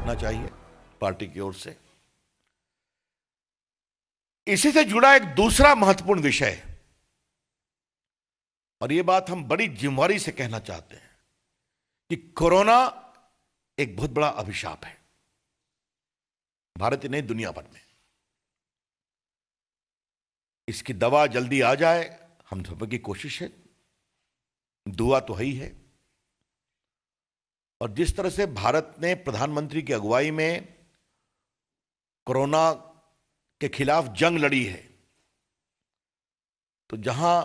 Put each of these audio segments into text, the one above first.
रखना चाहिए पार्टी की ओर से। इसी से जुड़ा एक दूसरा महत्वपूर्ण विषय, और यह बात हम बड़ी जिम्मेदारी से कहना चाहते हैं कि कोरोना एक बहुत बड़ा अभिशाप है, भारत ही नहीं दुनिया भर में। इसकी दवा जल्दी आ जाए, हम सब की कोशिश है, दुआ तो है ही है। और जिस तरह से भारत ने प्रधानमंत्री की अगुवाई में कोरोना के खिलाफ जंग लड़ी है, तो जहां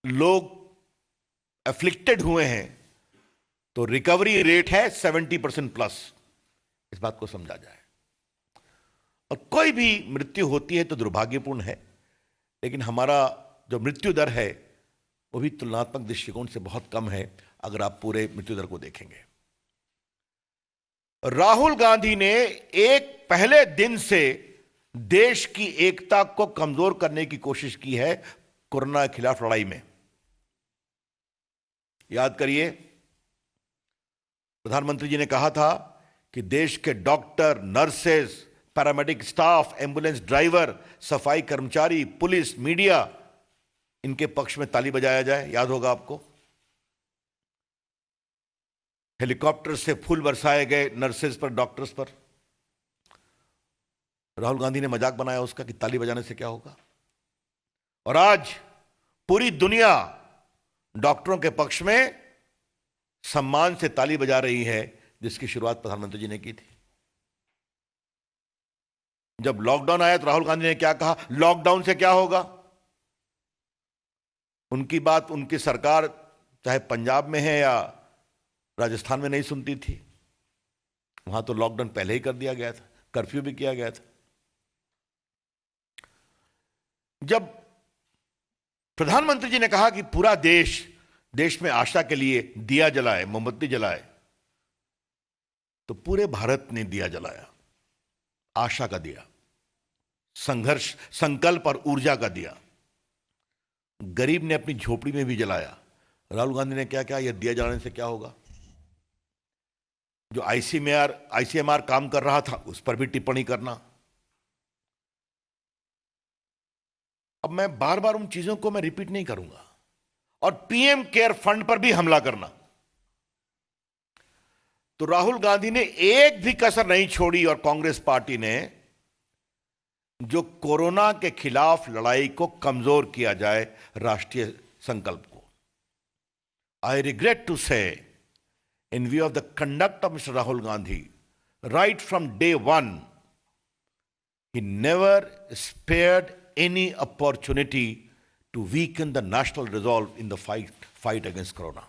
लोग एफ्लिक्टेड हुए हैं तो रिकवरी रेट है 70% प्लस। इस बात को समझा जाए। और कोई भी मृत्यु होती है तो दुर्भाग्यपूर्ण है, लेकिन हमारा जो मृत्यु दर है वो भी तुलनात्मक दृष्टिकोण से बहुत कम है अगर आप पूरे मृत्यु दर को देखेंगे। राहुल गांधी ने एक पहले दिन से देश की एकता को कमजोर करने की कोशिश की है कोरोना के खिलाफ लड़ाई में। याद करिए, प्रधानमंत्री जी ने कहा था कि देश के doctor, nurses, paramedic staff, ambulance driver, सफाई कर्मचारी, पुलिस, मीडिया, इनके पक्ष में ताली बजाया जाए। याद होगा आपको, हेलीकॉप्टर से फूल बरसाए गए नर्सेज पर, डॉक्टर्स पर। राहुल गांधी ने मजाक बनाया उसका कि ताली बजाने से क्या होगा। और आज पूरी दुनिया डॉक्टरों के पक्ष में सम्मान से ताली बजा रही है, जिसकी शुरुआत प्रधानमंत्री जी ने की थी। जब लॉकडाउन आया तो राहुल गांधी ने क्या कहा, लॉकडाउन से क्या होगा। उनकी बात उनकी सरकार चाहे पंजाब में है या राजस्थान में नहीं सुनती थी। वहां तो लॉकडाउन पहले ही कर दिया गया था, कर्फ्यू भी किया गया था। जब प्रधानमंत्री जी ने कहा कि पूरा देश में आशा के लिए दिया जलाए, मोमबत्ती जलाए, तो पूरे भारत ने दिया जलाया, आशा का दिया, संघर्ष, संकल्प और ऊर्जा का दिया। गरीब ने अपनी झोपड़ी में भी जलाया। राहुल गांधी ने क्या कहा, यह दिया जलाने से क्या होगा। जो आईसीएमआर काम कर रहा था उस पर भी टिप्पणी करना। अब मैं बार बार उन चीजों को मैं रिपीट नहीं करूंगा। और पीएम केयर फंड पर भी हमला करना। तो राहुल गांधी ने एक भी कसर नहीं छोड़ी, और कांग्रेस पार्टी ने, जो कोरोना के खिलाफ लड़ाई को कमजोर किया जाए, राष्ट्रीय संकल्प को। आई रिग्रेट टू से, in view of the conduct of Mr. Rahul Gandhi, right from day one, he never spared any opportunity to weaken the national resolve in the fight against corona.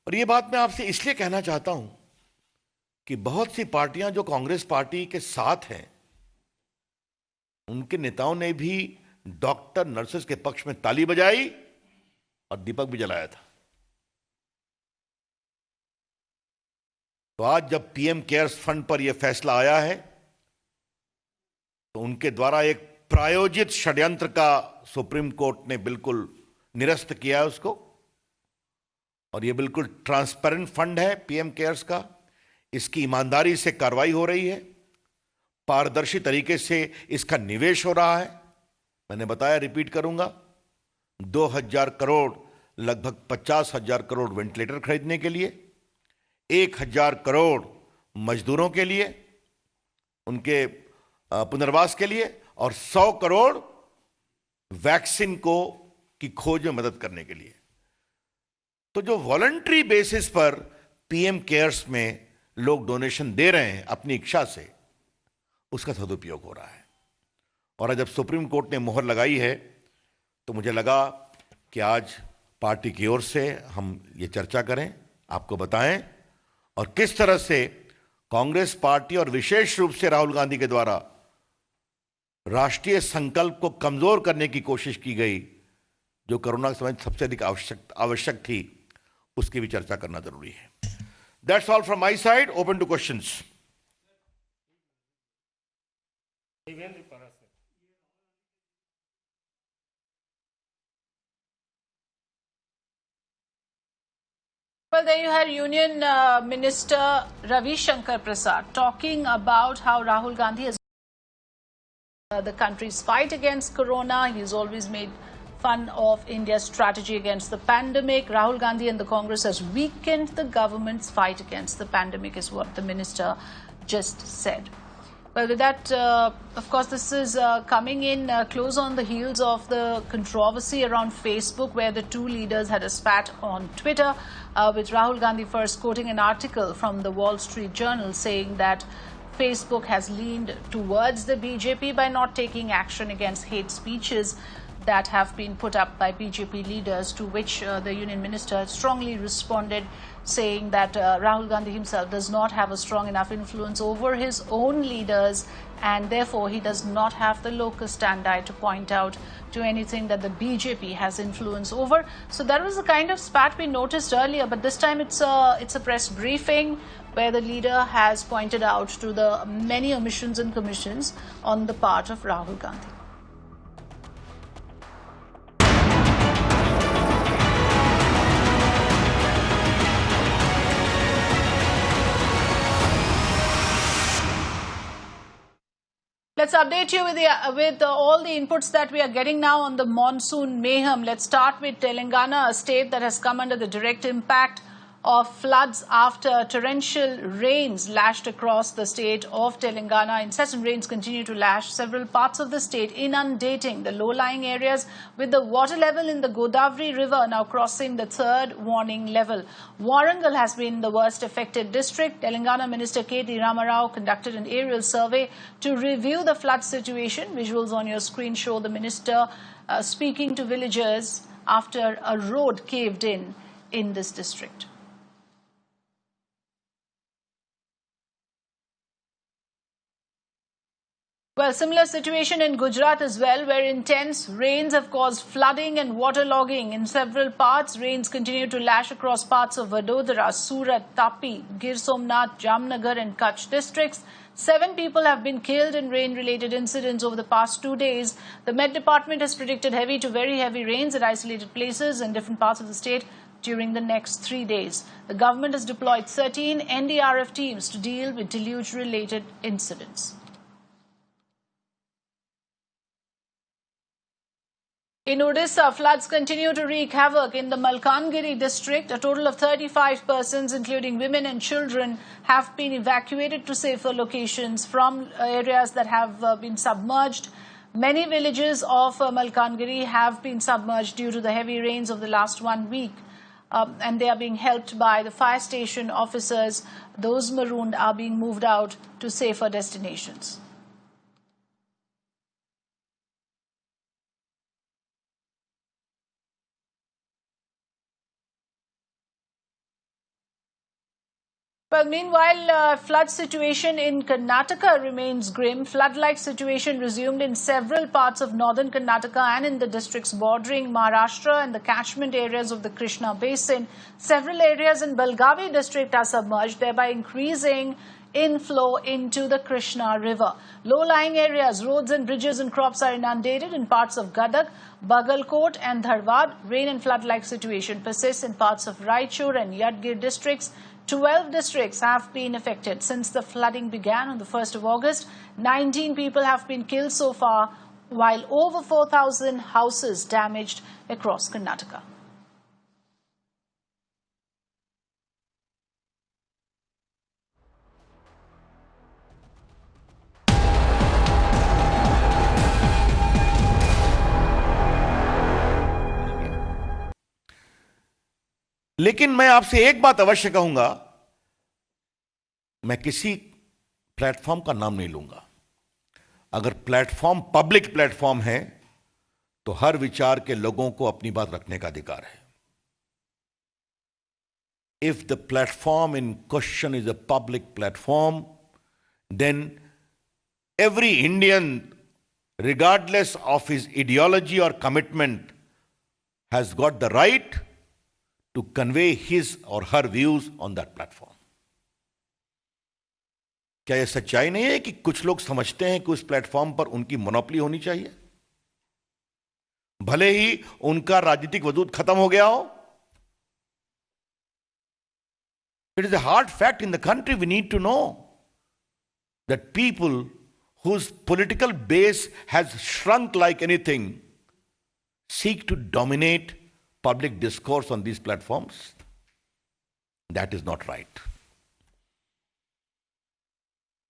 और ये बात मैं आपसे इसलिए कहना चाहता हूं कि बहुत सी पार्टियां जो कांग्रेस पार्टी के साथ हैं, उनके नेताओं ने भी डॉक्टर, नर्सेस के पक्ष में ताली बजाई और दीपक भी जलाया था। तो आज जब पीएम केयर्स फंड पर यह फैसला आया है, तो उनके द्वारा एक प्रायोजित षड्यंत्र का सुप्रीम कोर्ट ने बिल्कुल निरस्त किया है उसको। और यह बिल्कुल ट्रांसपेरेंट फंड है पीएम केयर्स का। इसकी ईमानदारी से कार्रवाई हो रही है, पारदर्शी तरीके से इसका निवेश हो रहा है। मैंने बताया, रिपीट करूंगा, 2000 करोड़, लगभग 50,000 करोड़ वेंटिलेटर खरीदने के लिए, 1000 करोड़ मजदूरों के लिए, उनके पुनर्वास के लिए, और 100 करोड़ वैक्सीन की खोज में मदद करने के लिए। तो जो वॉलंटरी बेसिस पर पीएम केयर्स में लोग डोनेशन दे रहे हैं अपनी इच्छा से, उसका सदुपयोग हो रहा है। और जब सुप्रीम कोर्ट ने मोहर लगाई है, तो मुझे लगा कि आज पार्टी की ओर से हम ये चर्चा करें, आपको बताएं, और किस तरह से कांग्रेस पार्टी और विशेष रूप से राहुल गांधी के द्वारा राष्ट्रीय संकल्प को कमजोर करने की कोशिश की गई, जो कोरोना के समय सबसे अधिक आवश्यक थी, उसकी भी चर्चा करना जरूरी है। That's all from my side, open two questions. Well, there you had Union Minister Ravi Shankar Prasad talking about how Rahul Gandhi has the country's fight against corona. He's always made fun of India's strategy against the pandemic. Rahul Gandhi and the Congress has weakened the government's fight against the pandemic, is what the minister just said. Well, with that, of course, this is coming in close on the heels of the controversy around Facebook, where the two leaders had a spat on Twitter, with Rahul Gandhi first quoting an article from the Wall Street Journal saying that Facebook has leaned towards the BJP by not taking action against hate speeches that have been put up by BJP leaders, to which the union minister strongly responded, saying that Rahul Gandhi himself does not have a strong enough influence over his own leaders, and therefore he does not have the locus standi to point out to anything that the BJP has influence over. So that was the kind of spat we noticed earlier, but this time it's a press briefing where the leader has pointed out to the many omissions and commissions on the part of Rahul Gandhi. Let's update you with all the inputs that we are getting now on the monsoon mayhem. Let's start with Telangana, a state that has come under the direct impact of floods after torrential rains lashed across the state of Telangana. Incessant rains continue to lash several parts of the state, inundating the low-lying areas, with the water level in the Godavari River now crossing the third warning level. Warangal has been the worst affected district. Telangana Minister K.T. Ramarao conducted an aerial survey to review the flood situation. Visuals on your screen show the minister speaking to villagers after a road caved in this district. Well, similar situation in Gujarat as well, where intense rains have caused flooding and waterlogging in several parts. Rains continue to lash across parts of Vadodara, Surat, Tapi, Gir Somnath, Jamnagar and Kutch districts. 7 people have been killed in rain-related incidents over the past 2 days. The Met Department has predicted heavy to very heavy rains at isolated places in different parts of the state during the next 3 days. The government has deployed 13 NDRF teams to deal with deluge-related incidents. In Odisha, floods continue to wreak havoc in the Malkangiri district. A total of 35 persons, including women and children, have been evacuated to safer locations from areas that have been submerged. Many villages of Malkangiri have been submerged due to the heavy rains of the last 1 week, and they are being helped by the fire station officers. Those marooned are being moved out to safer destinations. Well, meanwhile, flood situation in Karnataka remains grim. Flood-like situation resumed in several parts of northern Karnataka and in the districts bordering Maharashtra and the catchment areas of the Krishna Basin. Several areas in Belgavi district are submerged, thereby increasing inflow into the Krishna River. Low-lying areas, roads and bridges and crops are inundated in parts of Gadag, Bagalkot and Dharwad. Rain and flood-like situation persists in parts of Raichur and Yadgir districts. 12 districts have been affected since the flooding began on the 1st of August. 19 people have been killed so far, while over 4,000 houses damaged across Karnataka. लेकिन मैं आपसे एक बात अवश्य कहूंगा, मैं किसी platform का नाम नहीं लूंगा। अगर प्लेटफॉर्म पब्लिक प्लेटफॉर्म है तो हर विचार के लोगों को अपनी बात रखने का अधिकार है। If the platform in question is a public platform, then every Indian, regardless of his ideology or commitment, has got the right to convey his or her views on that platform. क्या यह सच्चाई नहीं है कि कुछ लोग समझते हैं कि उस प्लेटफॉर्म पर उनकी मोनोपोली होनी चाहिए, भले ही उनका राजनीतिक वजूद खत्म हो गया हो? It is a hard fact in the country. We need to know that people whose political base has shrunk like anything seek to dominate public discourse on these platforms. That is not right.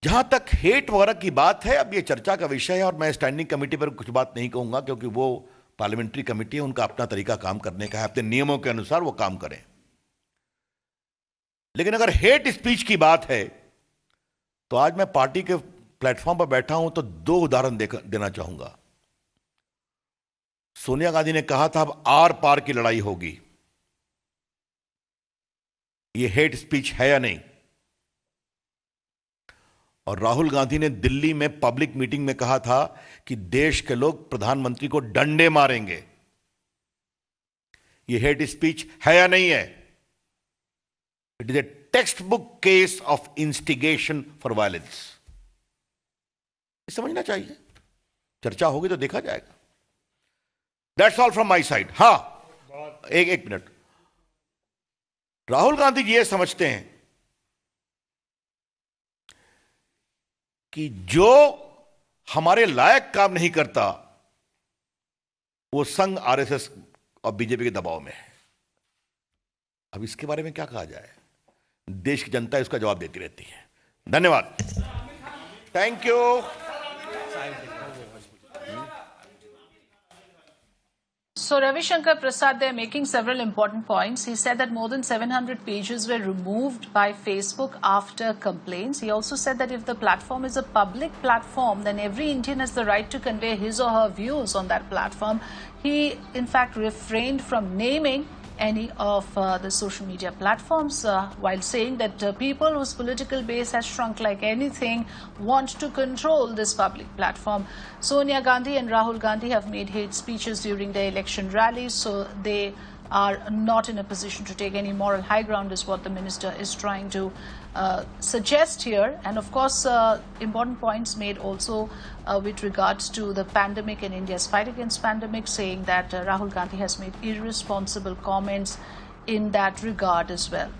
जहां तक hate वगैरह की बात है, अब ये चर्चा का विषय है और मैं स्टैंडिंग कमेटी पर कुछ बात नहीं कहूंगा, क्योंकि वो पार्लियामेंट्री कमेटी है, उनका अपना तरीका काम करने का है, अपने नियमों के अनुसार वो काम करें। लेकिन अगर हेट स्पीच की बात है तो आज मैं पार्टी के प्लेटफॉर्म पर बैठा हूं तो दो उदाहरण देना चाहूंगा। सोनिया गांधी ने कहा था अब आर पार की लड़ाई होगी। ये हेट स्पीच है या नहीं? और राहुल गांधी ने दिल्ली में पब्लिक मीटिंग में कहा था कि देश के लोग प्रधानमंत्री को डंडे मारेंगे। ये हेट स्पीच है या नहीं है? It is a text book case of instigation for violence. समझना चाहिए, चर्चा होगी तो देखा जाएगा। That's all from my side. हां, एक मिनट। राहुल गांधी जी ये समझते हैं कि जो हमारे लायक काम नहीं करता वो संघ, आरएसएस और बीजेपी के दबाव में है। अब इसके बारे में क्या कहा जाए? देश की जनता इसका जवाब देती रहती है। धन्यवाद। Thank you. So Ravi Shankar Prasad, they're making several important points. He said that more than 700 pages were removed by Facebook after complaints. He also said that if the platform is a public platform, then every Indian has the right to convey his or her views on that platform. He, in fact, refrained from naming any of the social media platforms while saying that people whose political base has shrunk like anything want to control this public platform. Sonia Gandhi and Rahul Gandhi have made hate speeches during their election rallies, so they are not in a position to take any moral high ground, is what the minister is trying to suggest here. And of course, important points made also with regards to the pandemic and India's fight against pandemic, saying that Rahul Gandhi has made irresponsible comments in that regard as well.